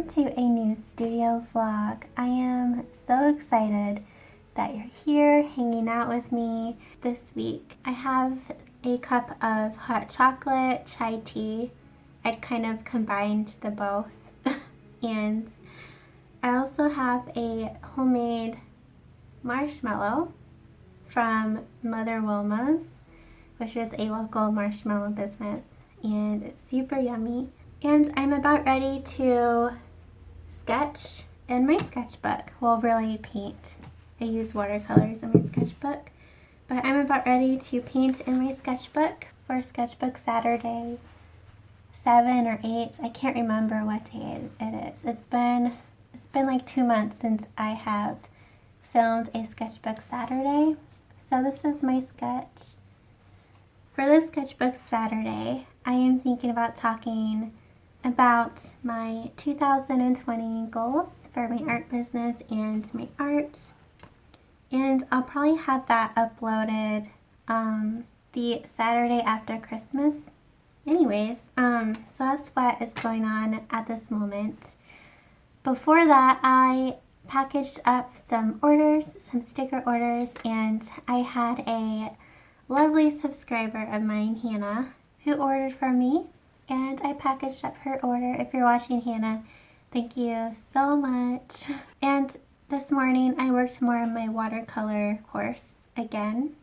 to a new studio vlog. I am so excited that you're here hanging out with me this week. I have a cup of hot chocolate chai tea. I kind of combined the both. And I also have a homemade marshmallow from Mother Wilma's, which is a local marshmallow business, and it's super yummy. And I'm about ready to sketch in my sketchbook. Well, really paint. I use watercolors in my sketchbook, but I'm about ready to paint in my sketchbook for Sketchbook Saturday 7 or 8. I can't remember what day it is. It's been like 2 months since I have filmed a Sketchbook Saturday. So this is my sketch. For this Sketchbook Saturday, I am thinking about talking about my 2020 goals for my art business and my art. And I'll probably have that uploaded the Saturday after Christmas. Anyways, so that's what is going on at this moment. Before that, I packaged up some orders, some sticker orders, and I had a lovely subscriber of mine, Hannah, who ordered from me, and I packaged up her order. If you're watching, Hannah, thank you so much. And this morning I worked more on my watercolor course again.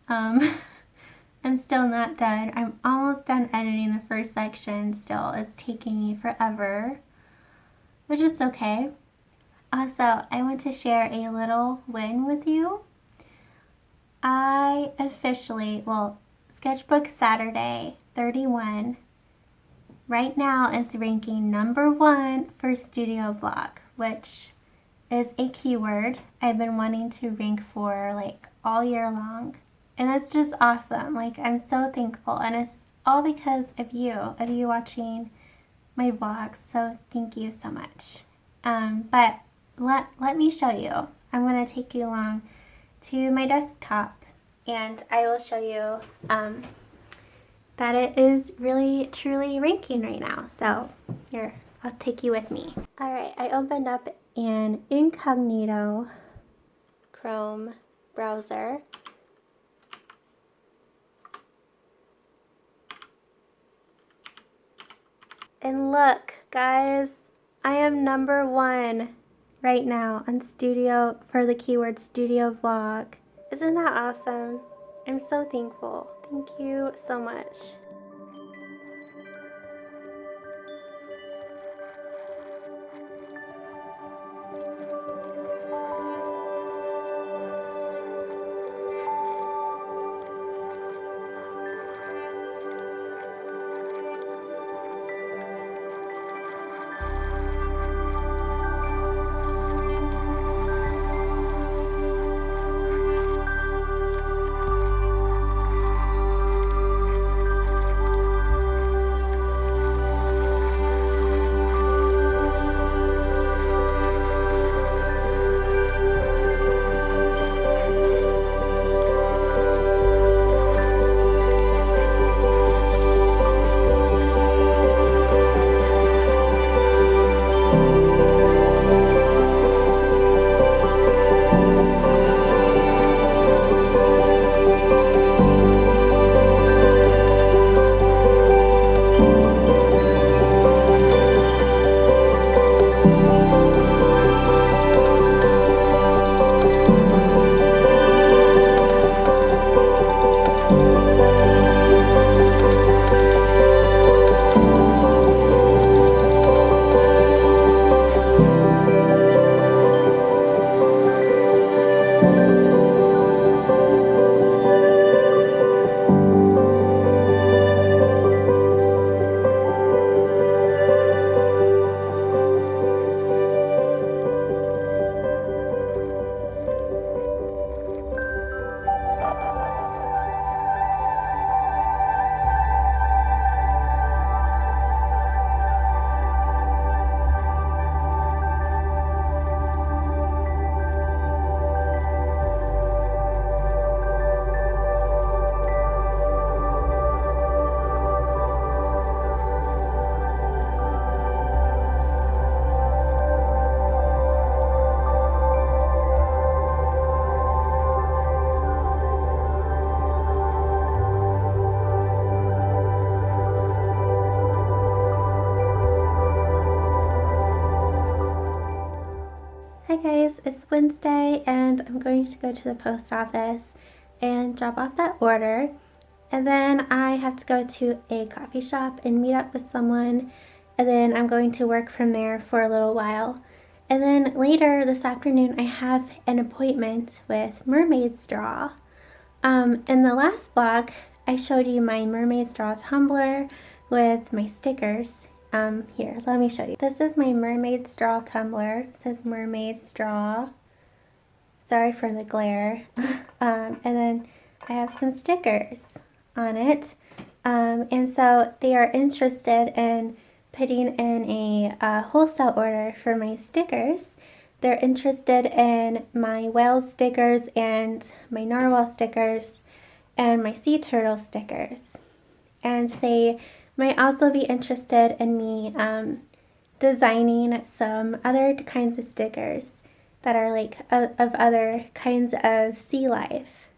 I'm still not done. I'm almost done editing the first section still. It's taking me forever, which is okay. Also, I want to share a little win with you. I officially, Sketchbook Saturday 31 right now is ranking #1 for studio vlog, which is a keyword I've been wanting to rank for like all year long. And it's just awesome. Like, I'm so thankful, and it's all because of you watching my vlogs. So thank you so much. But let me show you. I'm going to take you along to my desktop, and I will show you that it is really truly ranking right now. So here, I'll take you with me. Alright, I opened up an incognito Chrome browser. And look, guys, I am #1 right now on studio for the keyword studio vlog. Isn't that awesome? I'm so thankful. Thank you so much. Hi guys, it's Wednesday and I'm going to go to the post office and drop off that order. And then I have to go to a coffee shop and meet up with someone. And then I'm going to work from there for a little while. And then later this afternoon I have an appointment with mermaid straw. In the last vlog I showed you my mermaid straw tumbler with my stickers. Here, let me show you. This is my mermaid straw tumbler. It says mermaid straw. Sorry for the glare. And then I have some stickers on it. And so they are interested in putting in a wholesale order for my stickers. They're interested in my whale stickers and my narwhal stickers and my sea turtle stickers. And they might also be interested in me designing some other kinds of stickers that are like of other kinds of sea life.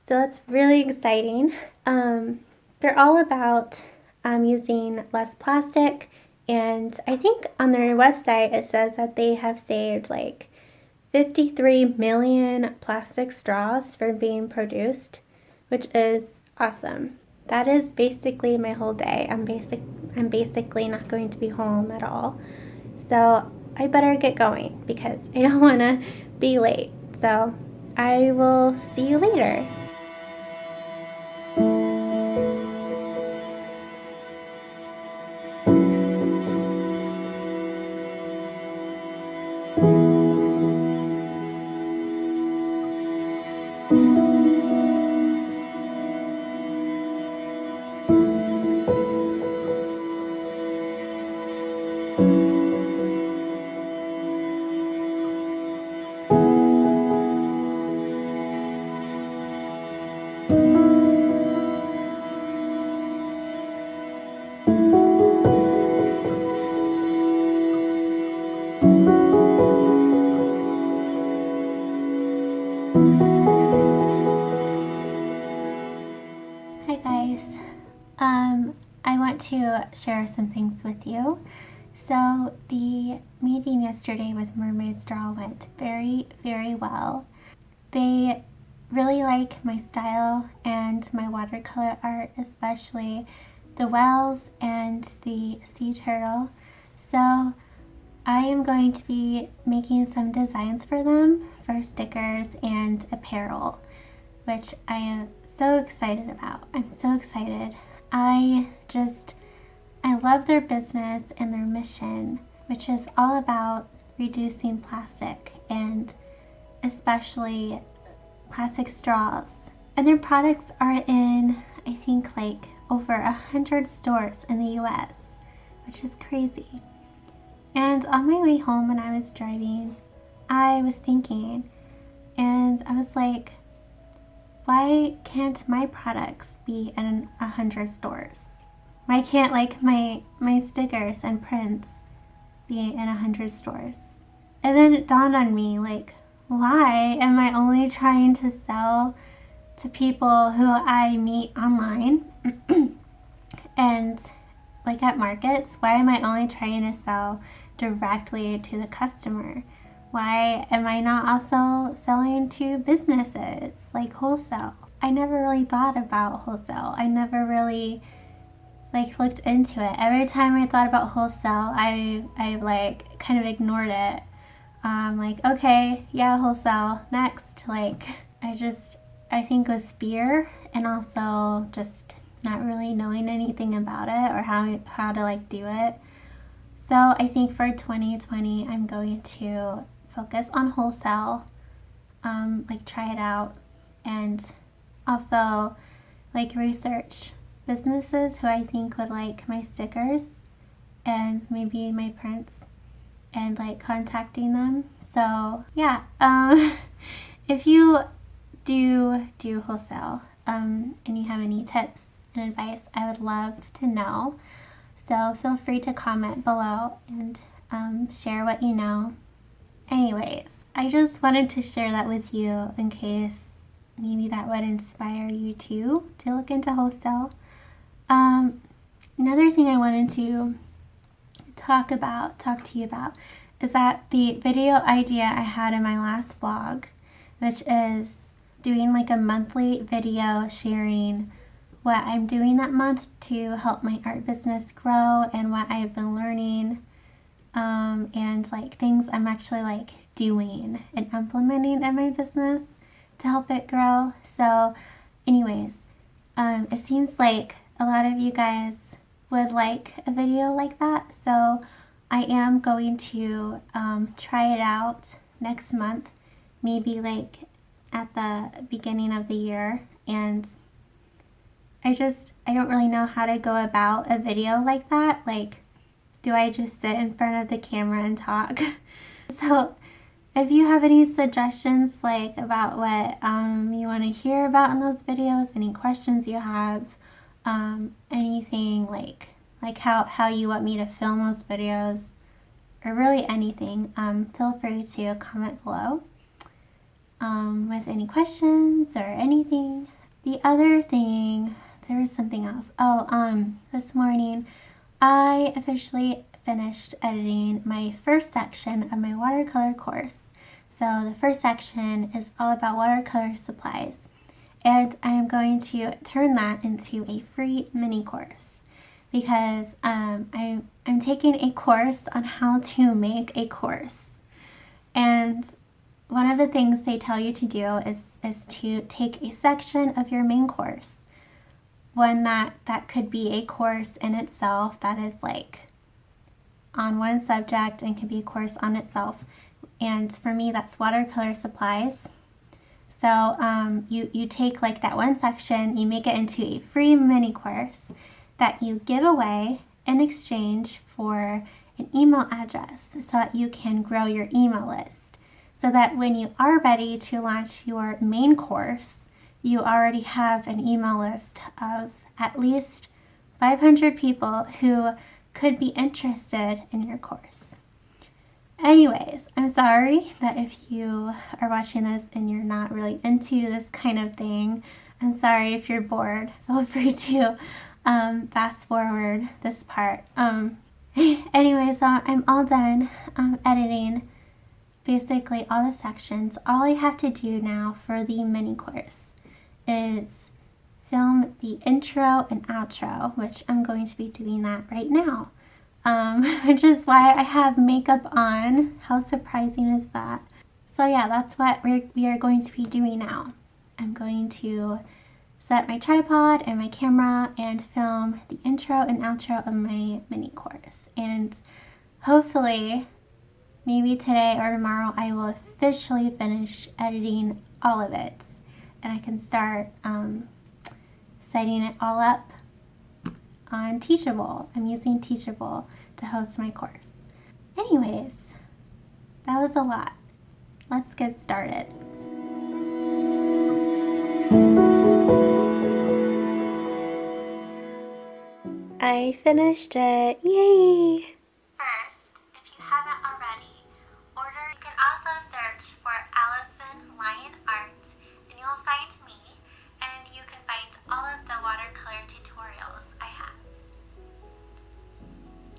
So that's really exciting. They're all about using less plastic, and I think on their website it says that they have saved like 53 million plastic straws from being produced, which is awesome. That is basically my whole day. I'm basically not going to be home at all. So I better get going because I don't want to be late. So I will see you later. Hi guys. I want to share some things with you. So the meeting yesterday with Mermaid Straw went very, very well. They really like my style and my watercolor art, especially the whales and the sea turtle. So I am going to be making some designs for them for stickers and apparel, which I am so excited about. I'm so excited. I love their business and their mission, which is all about reducing plastic and especially plastic straws. And their products are in, I think, like over 100 stores in the US, which is crazy. And on my way home when I was driving, I was thinking, and I was like, why can't my products be in 100 stores? Why can't like my stickers and prints be in 100 stores? And then it dawned on me, like, why am I only trying to sell to people who I meet online and like at markets? Why am I only trying to sell directly to the customer? Why am I not also selling to businesses like wholesale? I never really thought about wholesale. I never really like looked into it. Every time I thought about wholesale, I like kind of ignored it. Like, okay, yeah, wholesale, next. Like, I think it was fear and also just not really knowing anything about it or how to like do it. So I think for 2020, I'm going to focus on wholesale, like try it out, and also like research businesses who I think would like my stickers and maybe my prints and like contacting them. So yeah, if you do wholesale and you have any tips and advice, I would love to know. So feel free to comment below and share what you know. Anyways, I just wanted to share that with you in case maybe that would inspire you too to look into wholesale. Another thing I wanted to talk to you about is that the video idea I had in my last vlog, which is doing like a monthly video sharing what I'm doing that month to help my art business grow and what I've been learning, and like things I'm actually like doing and implementing in my business to help it grow. So anyways, it seems like a lot of you guys would like a video like that, so I am going to try it out next month, maybe like at the beginning of the year. And I don't really know how to go about a video like that. Like, do I just sit in front of the camera and talk? So if you have any suggestions like about what you want to hear about in those videos, any questions you have, anything like how you want me to film those videos, or really anything, feel free to comment below with any questions or anything. The other thing, there was something else. This morning I officially finished editing my first section of my watercolor course. So the first section is all about watercolor supplies, and I am going to turn that into a free mini course because I'm taking a course on how to make a course. And one of the things they tell you to do is to take a section of your main course, one that could be a course in itself that is like on one subject and can be a course on itself. And for me, that's watercolor supplies. So you take like that one section, you make it into a free mini course that you give away in exchange for an email address so that you can grow your email list. So that when you are ready to launch your main course, you already have an email list of at least 500 people who could be interested in your course. Anyways, I'm sorry that if you are watching this and you're not really into this kind of thing. I'm sorry if you're bored. Feel free to fast forward this part. Anyways, I'm all done editing basically all the sections. All I have to do now for the mini course is film the intro and outro, which I'm going to be doing that right now, which is why I have makeup on. How surprising is that? So yeah, that's what we are going to be doing now. I'm going to set my tripod and my camera and film the intro and outro of my mini course, and hopefully maybe today or tomorrow I will officially finish editing all of it and I can start setting it all up on Teachable. I'm using Teachable to host my course. Anyways, that was a lot. Let's get started. I finished it. Yay! First, if you haven't already, you can also search for Allison Lyon Art and you'll find me, and you can find all of the watercolor tutorials I have.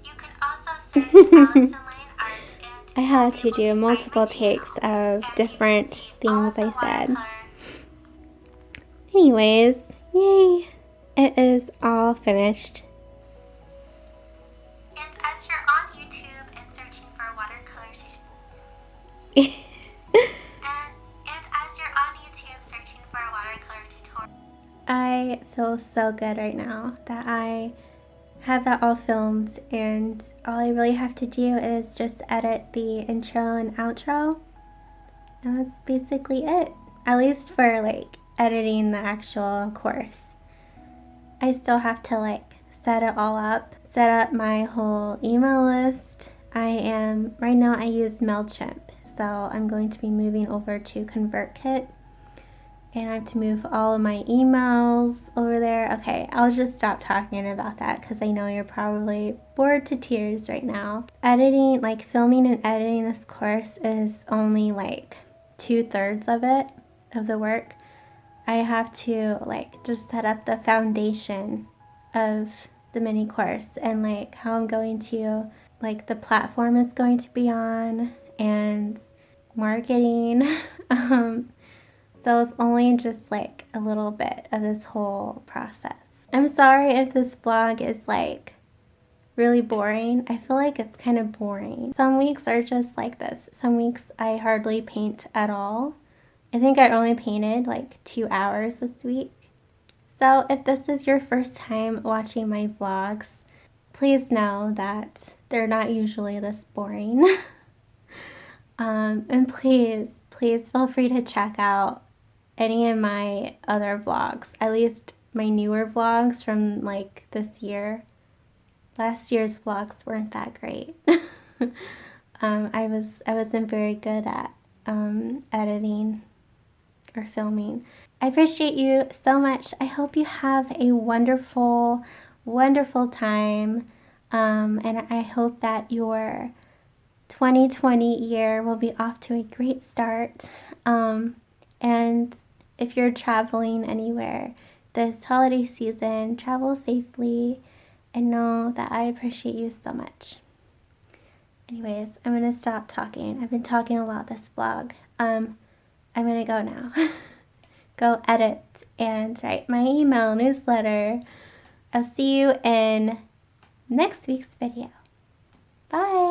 You can also search Allison Lyon Art and I had to do multiple takes of different things I said. Anyways, yay! It is all finished. And as you're on YouTube and searching for watercolor tutorial, I feel so good right now that I have that all filmed, and all I really have to do is just edit the intro and outro, and that's basically it. At least for like editing the actual course. I still have to like set it all up, set up my whole email list. Right now I use MailChimp, so I'm going to be moving over to ConvertKit, and I have to move all of my emails over there. Okay, I'll just stop talking about that because I know you're probably bored to tears right now. Editing, like filming and editing this course is only like 2/3 of it, of the work. I have to like just set up the foundation of the mini course and like how I'm going to like the platform is going to be on and marketing. So it's only just like a little bit of this whole process. I'm sorry if this vlog is like really boring. I feel like it's kind of boring. Some weeks are just like this. Some weeks I hardly paint at all. I think I only painted like 2 hours this week. So if this is your first time watching my vlogs, please know that they're not usually this boring. And please feel free to check out any of my other vlogs, at least my newer vlogs from like this year. Last year's vlogs weren't that great. I wasn't very good at editing or filming. I appreciate you so much. I hope you have a wonderful, wonderful time. And I hope that your 2020 year will be off to a great start. And if you're traveling anywhere this holiday season, travel safely and know that I appreciate you so much. Anyways, I'm going to stop talking. I've been talking a lot this vlog. I'm going to go now. Go edit and write my email newsletter. I'll see you in next week's video. Bye!